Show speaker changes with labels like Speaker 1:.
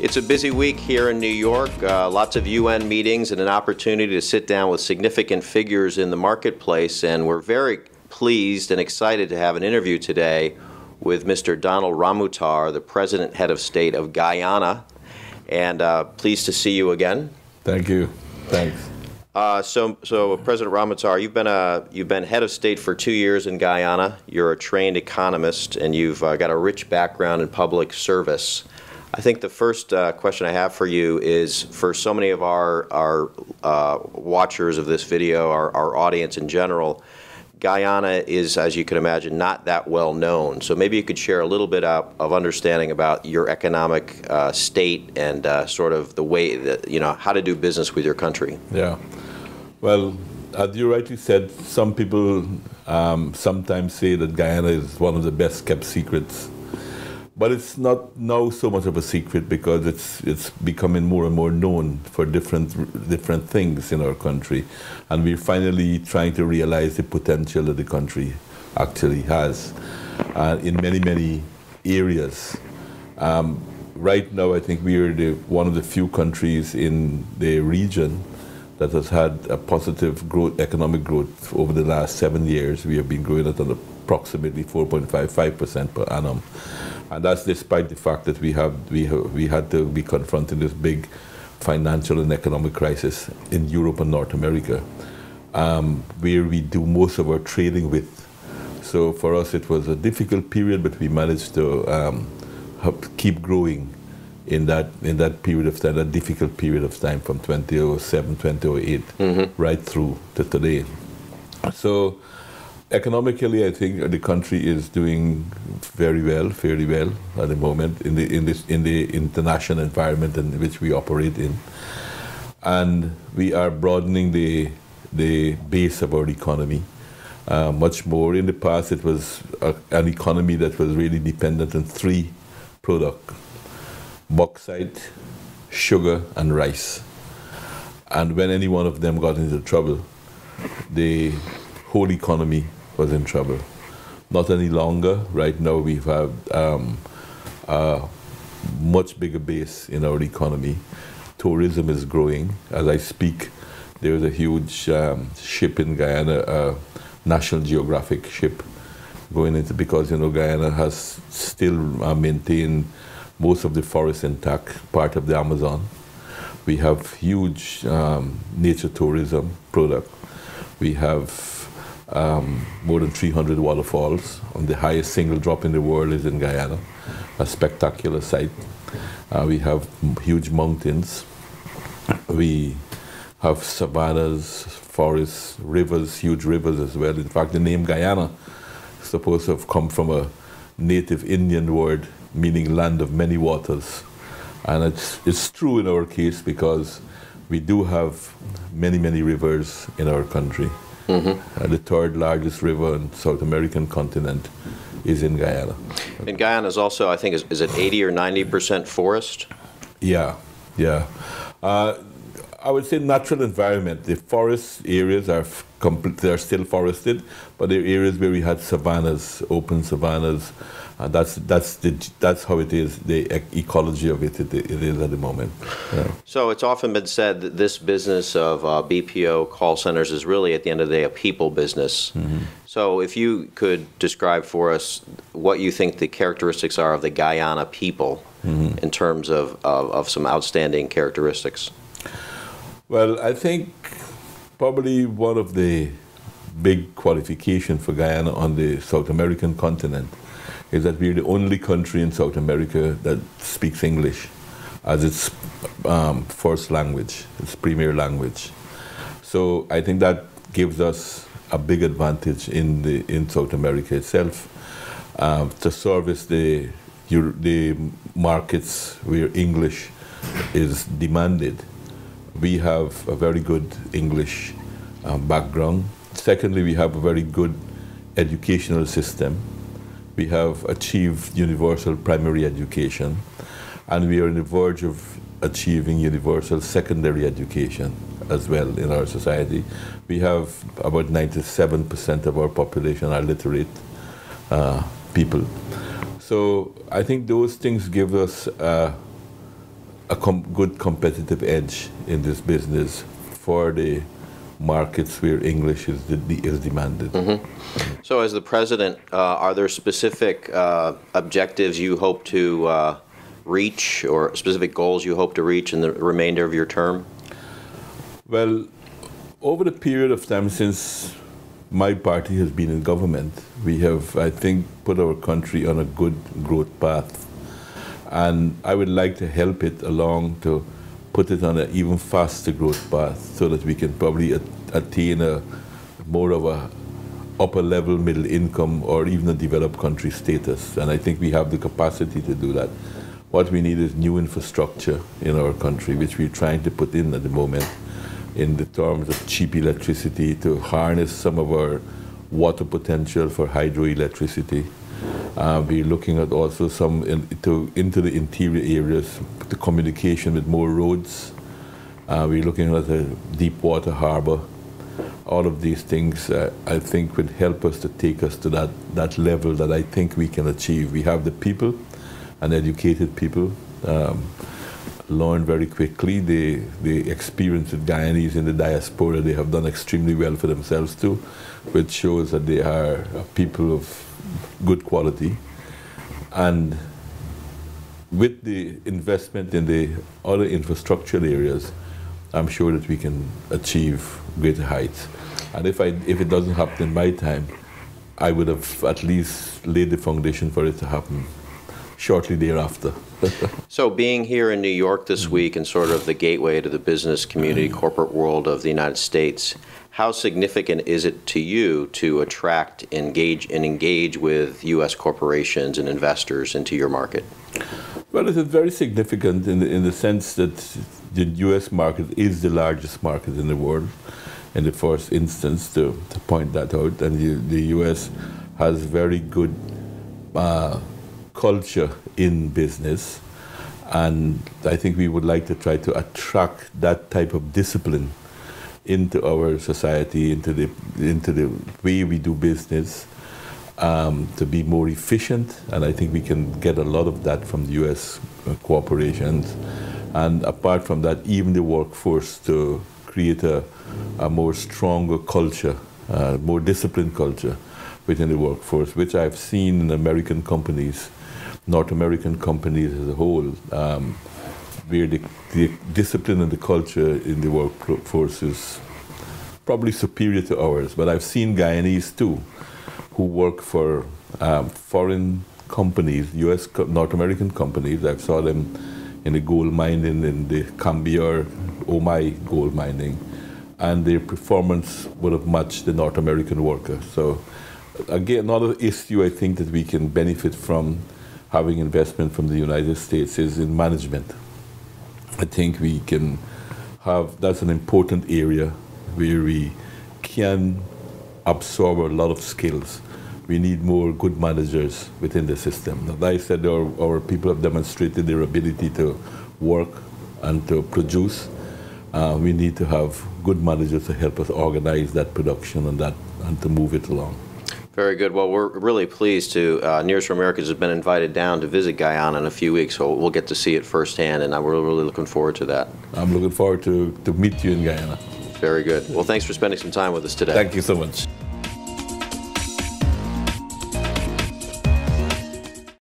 Speaker 1: It's a busy week here in New York, lots of UN meetings and an opportunity to sit down with significant figures in the marketplace, and we're very pleased and excited to have an interview today with Mr. Donald Ramutar, the President, Head of State of Guyana, and pleased to see you again.
Speaker 2: Thank you. Thanks.
Speaker 1: So President Ramutar, you've been head of state for 2 years in Guyana. You're a trained economist, and you've got a rich background in public service. I think the first question I have for you is, for so many of our watchers of this video, our audience in general, Guyana is, as you can imagine, not that well known. So maybe you could share a little bit of understanding about your economic state and sort of the way that, how to do business with your country.
Speaker 2: Yeah. Well, as you rightly said, some people sometimes say that Guyana is one of the best kept secrets. But it's not now so much of a secret because it's becoming more and more known for different things in our country, and we're finally trying to realize the potential that the country actually has in many areas. Right now, I think we are one of the few countries in the region that has had a positive growth, economic growth over the last 7 years. We have been growing at approximately 4.55% per annum. And that's despite the fact that we had to be confronting this big financial and economic crisis in Europe and North America, where we do most of our trading with. So for us, it was a difficult period, but we managed to keep growing in that period of time, that difficult period of time from 2007, 2008, right through to today. So economically, I think the country is doing very well, fairly well at the moment in the international environment in which we operate in, and we are broadening the base of our economy much more. In the past, it was an economy that was really dependent on three products: bauxite, sugar, and rice. And when any one of them got into trouble, the whole economy was in trouble. Not any longer. Right now we have a much bigger base in our economy. Tourism is growing. As I speak, there is a huge ship in Guyana, a National Geographic ship, going into, because Guyana has still maintained most of the forest intact, part of the Amazon. We have huge nature tourism product. We have more than 300 waterfalls, and the highest single drop in the world is in Guyana, a spectacular sight. We have huge mountains. We have savannas, forests, rivers, huge rivers as well. In fact, the name Guyana is supposed to have come from a native Indian word meaning land of many waters. And it's true in our case because we do have many rivers in our country. The third largest river in the South American continent is in Guyana.
Speaker 1: And Guyana is also, I think, is it 80 or 90% forest?
Speaker 2: Yeah. I would say natural environment. The forest areas they're still forested, but there are areas where we had savannas, open savannas. That's how it is. The ecology of it is at the moment. Yeah.
Speaker 1: So it's often been said that this business of BPO call centers is really, at the end of the day, a people business. So if you could describe for us what you think the characteristics are of the Guyana people in terms of some outstanding characteristics.
Speaker 2: Well, I think probably one of the big qualifications for Guyana on the South American continent is that we're the only country in South America that speaks English as its first language, its premier language. So I think that gives us a big advantage in South America itself to service the markets where English is demanded. We have a very good English background. Secondly, we have a very good educational system. We have achieved universal primary education, and we are on the verge of achieving universal secondary education as well in our society. We have about 97% of our population are literate people. So I think those things give us a good competitive edge in this business for the markets where English is demanded.
Speaker 1: So as the president, are there specific objectives you hope to reach, or specific goals you hope to reach in the remainder of your term?
Speaker 2: Well, over the period of time since my party has been in government, we have, I think, put our country on a good growth path. And I would like to help it along to put it on an even faster growth path so that we can probably attain a more of a upper level middle income or even a developed country status. And I think we have the capacity to do that. What we need is new infrastructure in our country, which we're trying to put in at the moment in the terms of cheap electricity to harness some of our water potential for hydroelectricity. We're looking at also some into the interior areas, the communication with more roads. We're looking at a deep water harbor. All of these things, I think, would help us to take us to that level that I think we can achieve. We have the people, and educated people, learn very quickly. The experience with Guyanese in the diaspora, they have done extremely well for themselves too, which shows that they are people of good quality. And with the investment in the other infrastructural areas, I'm sure that we can achieve greater heights. And if it doesn't happen in my time, I would have at least laid the foundation for it to happen shortly thereafter.
Speaker 1: So being here in New York this week and sort of the gateway to the business community, corporate world of the United States, how significant is it to you to attract, engage with U.S. corporations and investors into your market?
Speaker 2: Well, it is very significant in the sense that the U.S. market is the largest market in the world, in the first instance, to point that out. And the U.S. has very good culture in business, and I think we would like to try to attract that type of discipline into our society, into the way we do business, to be more efficient. And I think we can get a lot of that from the U.S. corporations. And apart from that, even the workforce, to create a more stronger culture, more disciplined culture within the workforce, which I've seen in American companies, North American companies as a whole, where the discipline and the culture in the workforce is probably superior to ours. But I've seen Guyanese too, who work for foreign companies, U.S. North American companies. I saw them in the gold mining, in the Cambia or Omai gold mining, and their performance would have matched the North American worker. So again, another issue I think that we can benefit from having investment from the United States is in management. I think we can have, that's an important area where we can absorb a lot of skills. We need more good managers within the system. As I said, our people have demonstrated their ability to work and to produce. We need to have good managers to help us organize that production and to move it along.
Speaker 1: Very good. Well, we're really pleased to, Nears for Americans has been invited down to visit Guyana in a few weeks, so we'll get to see it firsthand, and we're really looking forward to that.
Speaker 2: I'm looking forward to meet you in Guyana.
Speaker 1: Very good. Well, thanks for spending some time with us today.
Speaker 2: Thank you so much.